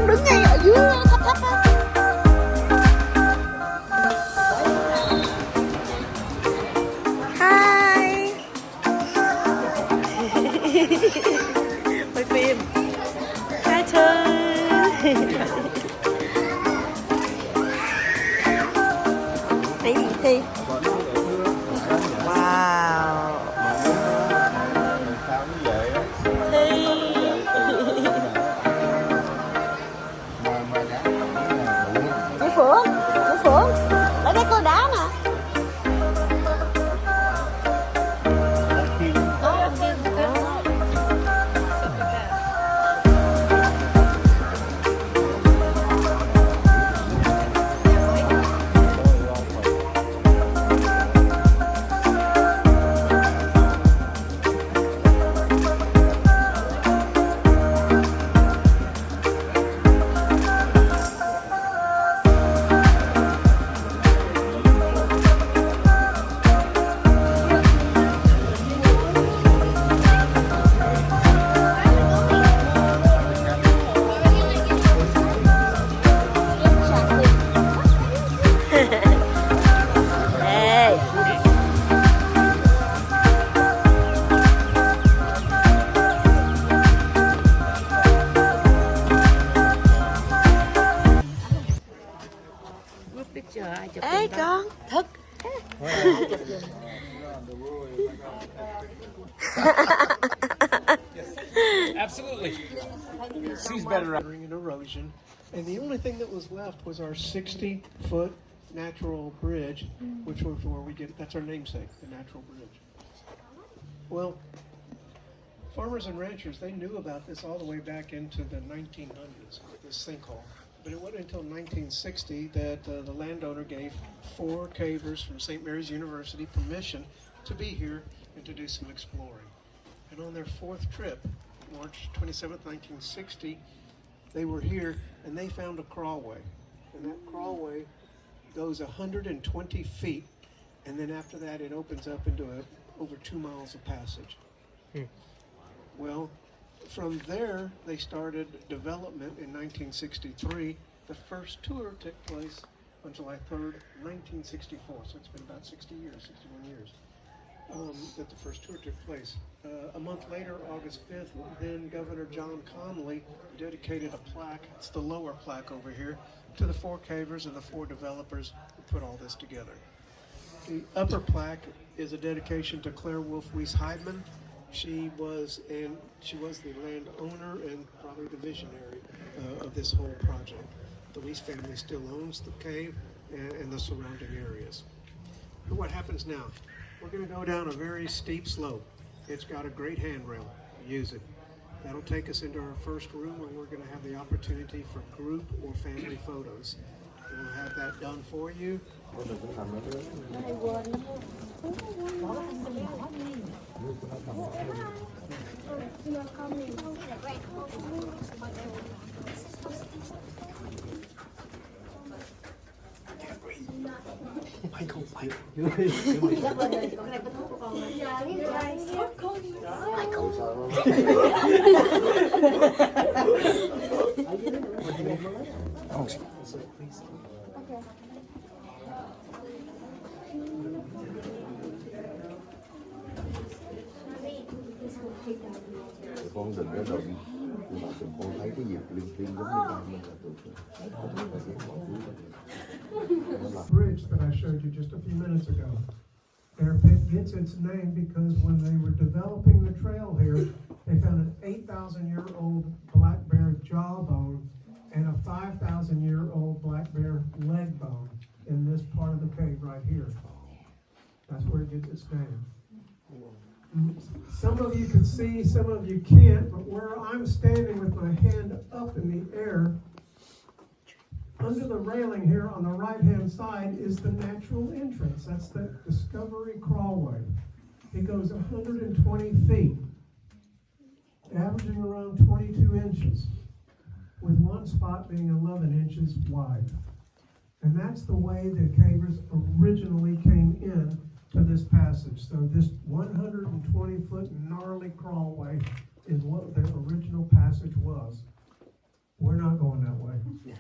con đứng ngay ở dưới thấp thấp á. Hi. Quay phim. Hi chơi. Thấy gì Thi? Wow. Chị Phượng, ở đây có đá nè. Ê con, thức. Absolutely. She's better at an erosion. And the only thing that was left was our 60-foot natural bridge, which was where we get, that's our namesake, the natural bridge. Well, farmers and ranchers, they knew about this all the way back into the 1900s, this sinkhole. But it wasn't until 1960 that the landowner gave 4 cavers from St. Mary's University permission to be here and to do some exploring. And on their 4th trip, March 27th, 1960, they were here and they found a crawlway. And that crawlway goes 120 feet, and then after that it opens up into over 2 miles of passage. Well, from there, they started development in 1963. The first tour took place on July 3rd, 1964. So it's been about 60 years, 61 years, that the first tour took place. A month later, August 5th, then Governor John Connolly dedicated a plaque, it's the lower plaque over here, to the 4 cavers and the 4 developers who put all this together. The upper plaque is a dedication to Claire Wolfe Weiss Heidman. She was the landowner and probably the visionary of this whole project. The Weiss family still owns the cave and the surrounding areas. And what happens now? We're going to go down a very steep slope. It's got a great handrail. Use it. That'll take us into our first room where we're going to have the opportunity for group or family photos. We'll have that done for you. Michael. Con đừng có động, mà con thấy cái gì linh tinh giống như ba mình là tụi Bridge that I showed you just a few minutes ago. Bear Pit gets its name because when they were developing the trail here, they found an 8,000-year-old black bear jawbone and a 5,000-year-old black bear leg bone in this part of the cave right here. That's where it gets its name. Some of you can see, some of you can't, but where I'm standing with my hand up in the air, under the railing here on the right-hand side is the natural entrance. That's the Discovery Crawlway. It goes 120 feet, averaging around 22 inches, with one spot being 11 inches wide. And that's the way the cavers originally came in to this passage. So this 120-foot gnarly crawlway is what the original passage was. We're not going that way. Chưa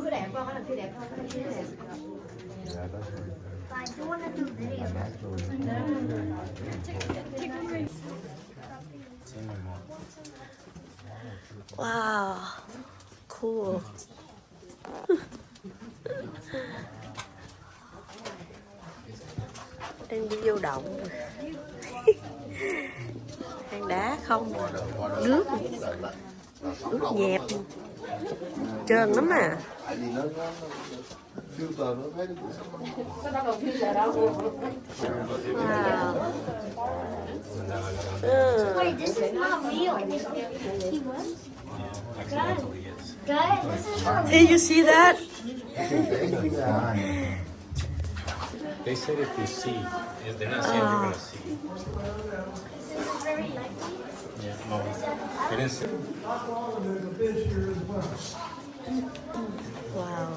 có đẹp không? Cái là chưa đẹp không? Cái là chưa đẹp. Dạ đó. But you want to do video. Mát luôn. Wow, cool. Đang đi vô động. Hang đá không, nước nhẹp, trơn lắm à. Tại vì nó filter nó thấy nó cũng Wow. Wait, this is not real. He was? Good. Good. This is not Hey, you see that? They said if you see, if they're not saying you're gonna see. This is very likely. Yeah, no, they didn't say. Wow.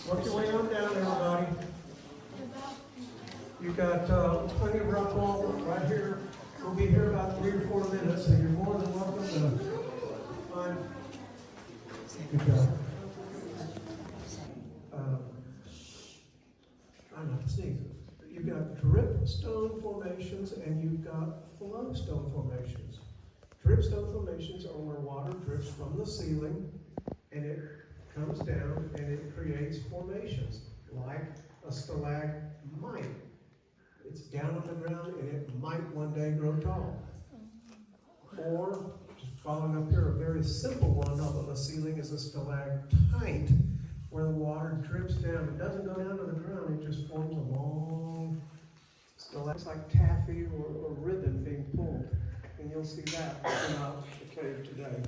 Work your way on down, everybody. You've got plenty of rock wall right here. We'll be here about 3 or 4 minutes, so you're more than welcome to find. Good job. Try not to sneeze. You've got drip stone formations and you've got flow stone formations. Drip stone formations are where water drips from the ceiling and it comes down and it creates formations like a stalagmite. It's down on the ground and it might one day grow tall. Or, just following up here, a very simple one up on the ceiling is a stalactite where the water drips down. It doesn't go down to the ground, it just forms a long stalactite. It's like taffy or ribbon being pulled. And you'll see that throughout the cave today.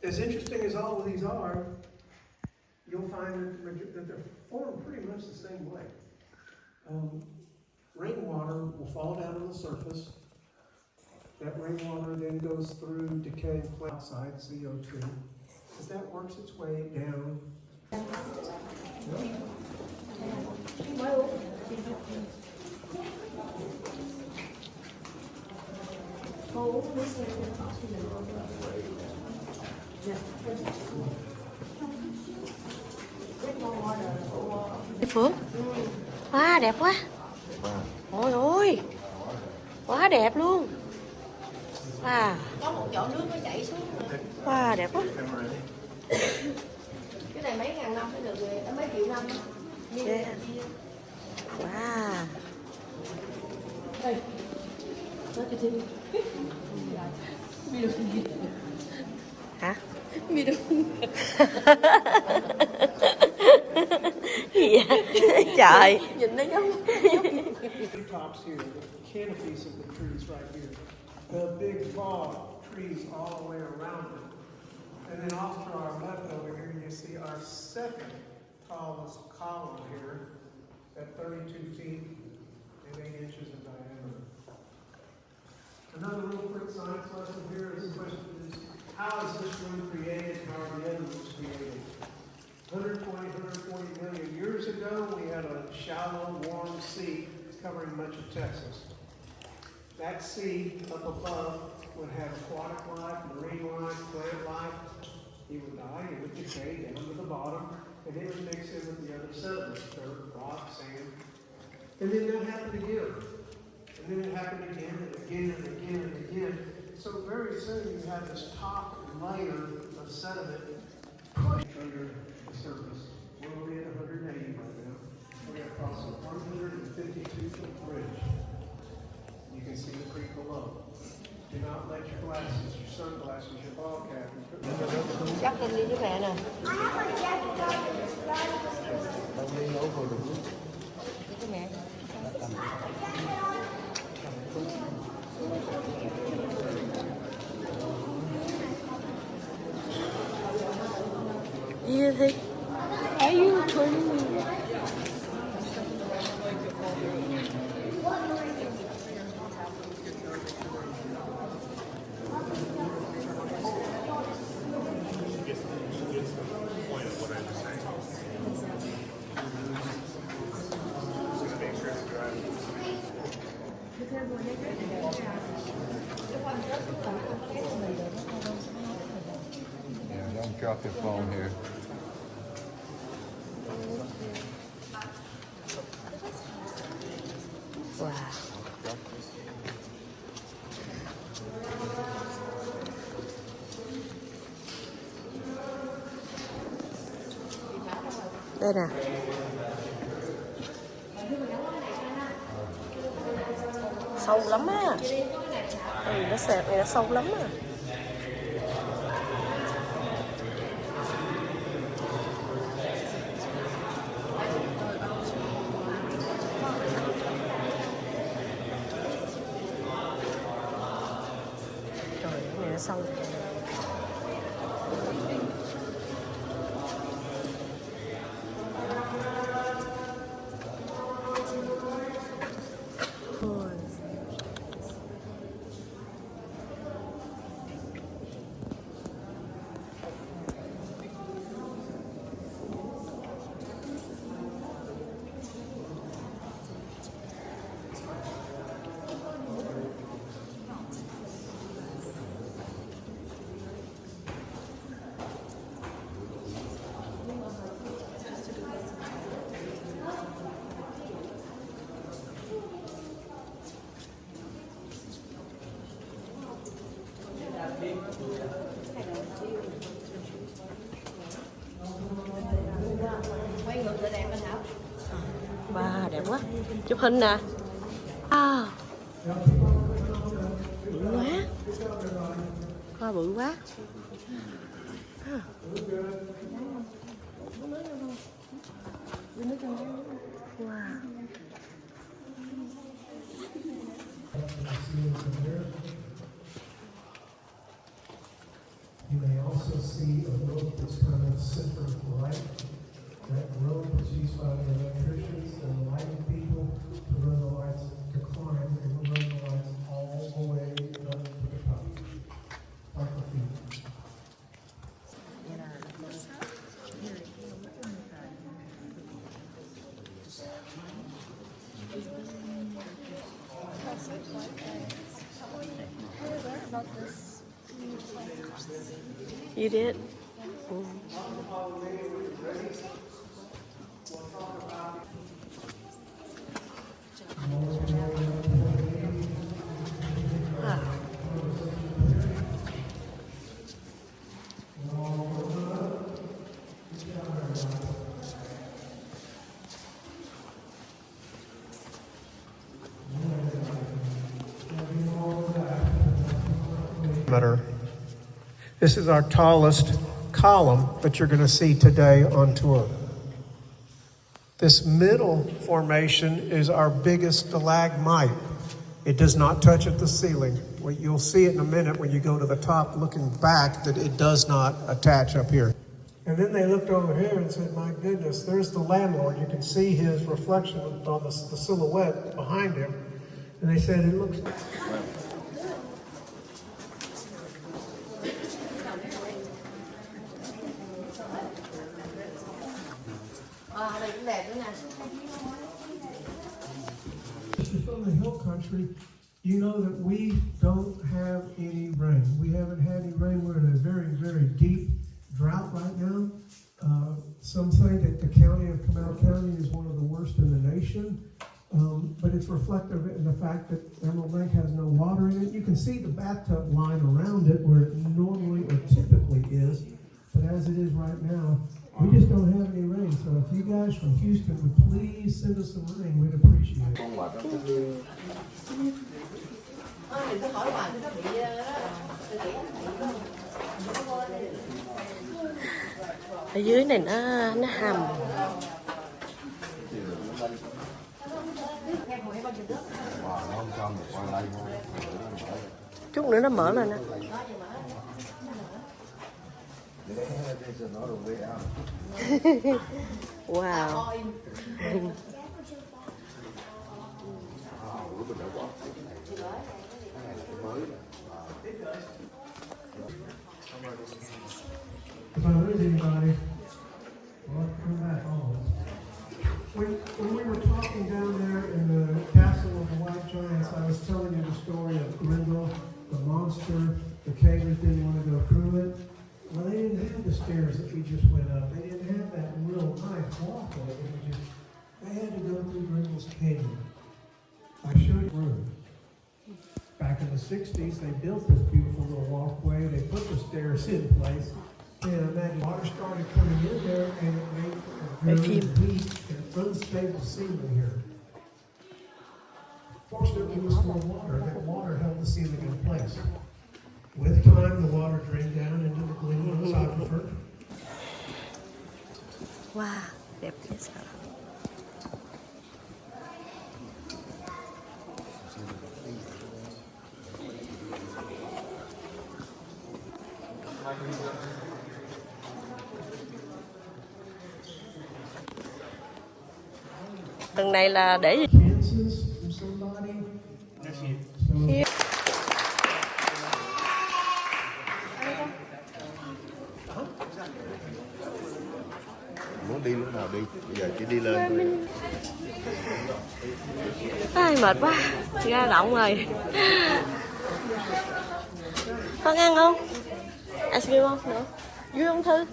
As interesting as all of these are, you'll find that they're formed pretty much the same way. Rainwater will fall down on the surface. That rainwater then goes through decaying outside, CO2. As that works its way down. Phước, wow, đẹp quá. Ôi ôi, quá đẹp luôn. Wow. Có một chỗ nước nó chảy xuống. Wow, đẹp quá. Cái này mấy ngàn năm mới được rồi, mấy triệu năm. Yeah. Wow. Đây. Nó cho thêm. Hả? Mi được. Gì vậy? Trời. Nhìn nó giống. Tops here, the canopies of the trees right here. The big tall trees all the way around it. And then off to our left over here, you see our second tallest column here at 32 feet and 8 inches in diameter. Another real quick science lesson here is the question is, how is this room created? How are the other rooms created? 140 million years ago, we had a shallow, warm sea covering much of Texas. That sea up above would have aquatic life, marine life, plant life. He would die, he would decay down to the bottom, and it would mix in with the other sediments, dirt, rock, sand. And then that happened again. And then it happened again and again and again and again. So very soon you have this top layer of sediment pushed under the surface. We're only at 180 right now. We're going to cross a 152-foot bridge. You can see the creek below. Do not let your glasses, your sunglasses, your ball cap, Chắc lên đi với mẹ nè. Đâu đi nấu rồi được. Đi với mẹ. Gì vậy? Are you turning me? Yeah, don't drop your phone here. Wow. Đây nè. Sâu lắm á. Nó sẹt này nó sâu lắm á. Trời, cái này nó sâu. Wow, đẹp quá. Chụp hình nè. À, bự quá. Coi bự quá. À. Wow. You may also see a rope that's kind of center of light. That rope is used by the electricians and the lighting people to run the lights, to climb and run the lights all the way up to the top. Like a feet. You did? This is our tallest column that you're going to see today on tour. This middle formation is our biggest stalagmite. It does not touch at the ceiling. Well, you'll see it in a minute when you go to the top looking back that it does not attach up here. And then they looked over here and said, my goodness, there's the landlord. You can see his reflection on the silhouette behind him. And they said, it looks... If you're from the hill country, you know that we don't have any rain. We haven't had any rain. We're in a very, very deep drought right now. Some say that the county of Canal County is one of the worst in the nation. But it's reflective in the fact that Emerald Lake has no water in it. You can see the bathtub line around it where it normally or typically is. But as it is right now, we just don't have any rain. So if you guys from Houston would please send us some rain, we'd appreciate it. Ở dưới này nó hầm. Chút nữa nó mở lên á. Wow. If I lose anybody, well, come back always. When we were talking down there in the castle of the White Giants, I was telling you the 60s, they built this beautiful little walkway. They put the stairs in place. And that water started coming in there, and it made a very weak and unstable ceiling here. Fortunately, it was full of water. That water held the ceiling in place. With time, the water drained down into the Glenwood aquifer. Wow, đẹp dễ sợ. Tầng này là để gì? Muốn đi lúc nào đi, bây giờ chỉ đi lên thôi. Ai mệt quá, ra động rồi. Con ăn không? Ice cream không? Nữa. Vui không Thư?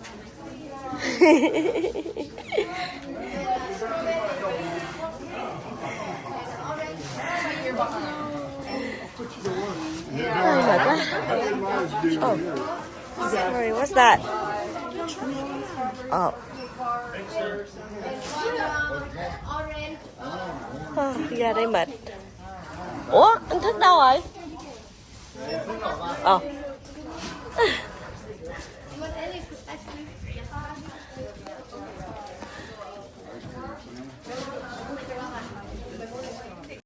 Ai mệt quá. Oh, sorry, what's that? Oh. Ra đây mệt. Ủa, anh Thức đâu rồi? Ồ.